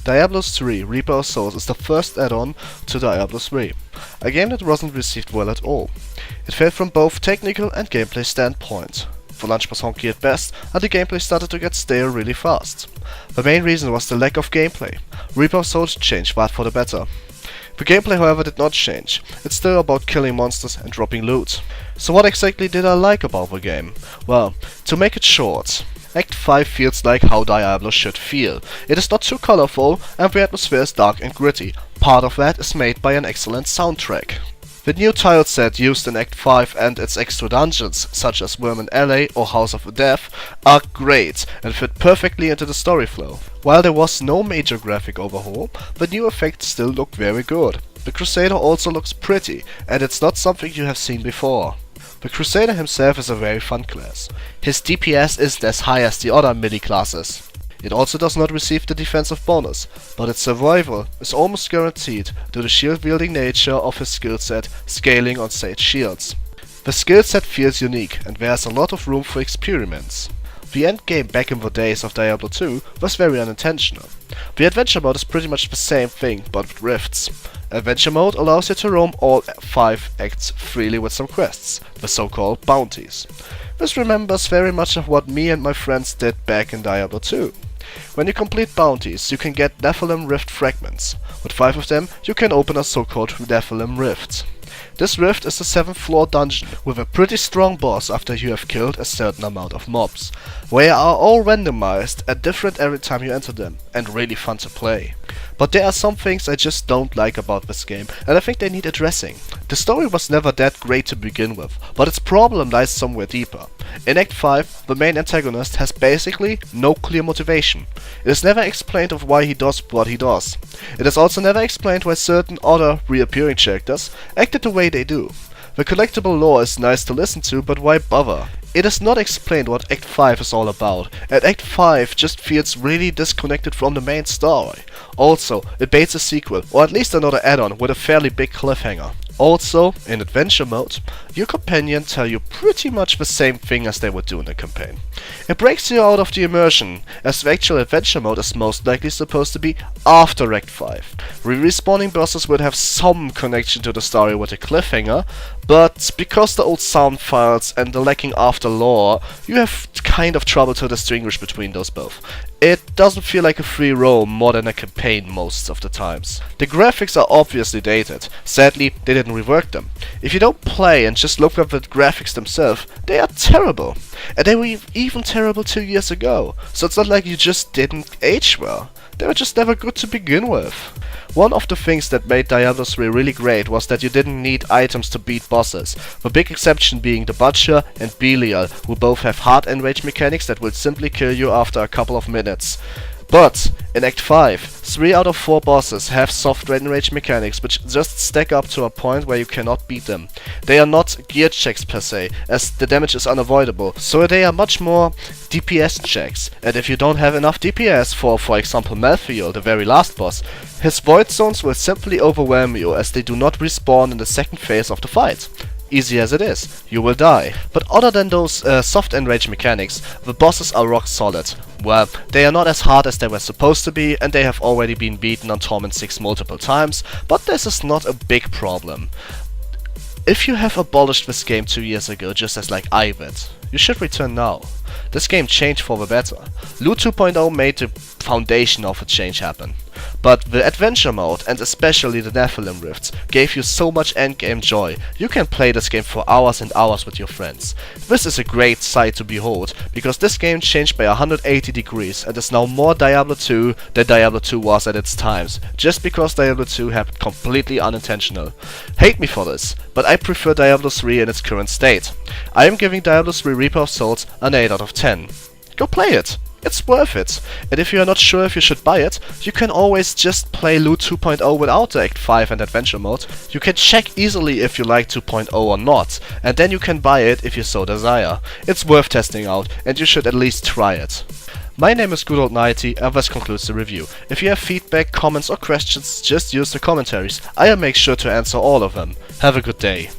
Diablo 3 Reaper of Souls is the first add-on to Diablo 3, a game that wasn't received well at all. It failed from both technical and gameplay standpoint. The launch was honky at best, and the gameplay started to get stale really fast. The main reason was the lack of gameplay. Reaper of Souls changed that for the better. The gameplay, however, did not change. It's still about killing monsters and dropping loot. So what exactly did I like about the game? Well, to make it short, Act 5 feels like how Diablo should feel. It is not too colorful, and the atmosphere is dark and gritty. Part of that is made by an excellent soundtrack. The new tile set used in Act 5 and its extra dungeons, such as Vermin Alley or House of the Death, are great and fit perfectly into the story flow. While there was no major graphic overhaul, the new effects still look very good. The Crusader also looks pretty, and it's not something you have seen before. The Crusader himself is a very fun class. His DPS isn't as high as the other melee classes. It also does not receive the defensive bonus, but its survival is almost guaranteed due to the shield-wielding nature of his skill set scaling on Sage shields. The skill set feels unique, and there's a lot of room for experiments. The endgame back in the days of Diablo 2 was very unintentional. The adventure mode is pretty much the same thing, but with rifts. Adventure mode allows you to roam all 5 acts freely with some quests, the so-called bounties. This remembers very much of what me and my friends did back in Diablo 2. When you complete bounties, you can get Nephilim Rift fragments. With 5 of them, you can open a so-called Nephilim Rift. This rift is a 7th floor dungeon with a pretty strong boss after you have killed a certain amount of mobs. They are all randomized and different every time you enter them, and really fun to play. But there are some things I just don't like about this game, and I think they need addressing. The story was never that great to begin with, but its problem lies somewhere deeper. In Act 5, the main antagonist has basically no clear motivation. It is never explained of why he does what he does. It is also never explained why certain other reappearing characters acted the way they do. The collectible lore is nice to listen to, but why bother? It is not explained what Act 5 is all about, and Act 5 just feels really disconnected from the main story. Also, it baits a sequel, or at least another add-on with a fairly big cliffhanger. Also, in adventure mode, your companion tell you pretty much the same thing as they would do in the campaign. It breaks you out of the immersion, as the actual adventure mode is most likely supposed to be after Act 5. Respawning bosses would have some connection to the story with a cliffhanger, but because the old sound files and the lacking after lore, you have kind of trouble to distinguish between those both. It doesn't feel like a free roam more than a campaign most of the times. The graphics are obviously dated. Sadly, they didn't rework them. If you don't play and just look at the graphics themselves, they are terrible. And they were even terrible 2 years ago. So it's not like you just didn't age well. They were just never good to begin with. One of the things that made Diablo 3 really great was that you didn't need items to beat bosses, the big exception being the Butcher and Belial, who both have hard enrage mechanics that will simply kill you after a couple of minutes. But in Act 5, 3 out of 4 bosses have soft enrage mechanics which just stack up to a point where you cannot beat them. They are not gear checks per se, as the damage is unavoidable, so they are much more DPS checks. And if you don't have enough DPS for example Malthael, the very last boss, his void zones will simply overwhelm you as they do not respawn in the second phase of the fight. Easy as it is, you will die. But other than those soft enrage mechanics, the bosses are rock solid. Well, they are not as hard as they were supposed to be, and they have already been beaten on Torment 6 multiple times, but this is not a big problem. If you have abolished this game 2 years ago, just as like I did, you should return now. This game changed for the better. Loot 2.0 made the foundation of a change happen. But the adventure mode, and especially the Nephilim Rifts, gave you so much endgame joy. You can play this game for hours and hours with your friends. This is a great sight to behold, because this game changed by 180 degrees and is now more Diablo 2 than Diablo 2 was at its times, just because Diablo 2 happened completely unintentional. Hate me for this, but I prefer Diablo 3 in its current state. I am giving Diablo 3 Reaper of Souls an 8 out of 10. Go play it! It's worth it, and if you are not sure if you should buy it, you can always just play Loot 2.0 without the Act 5 and Adventure mode. You can check easily if you like 2.0 or not, and then you can buy it if you so desire. It's worth testing out, and you should at least try it. My name is Good Old Nighty, and this concludes the review. If you have feedback, comments or questions, just use the commentaries. I'll make sure to answer all of them. Have a good day.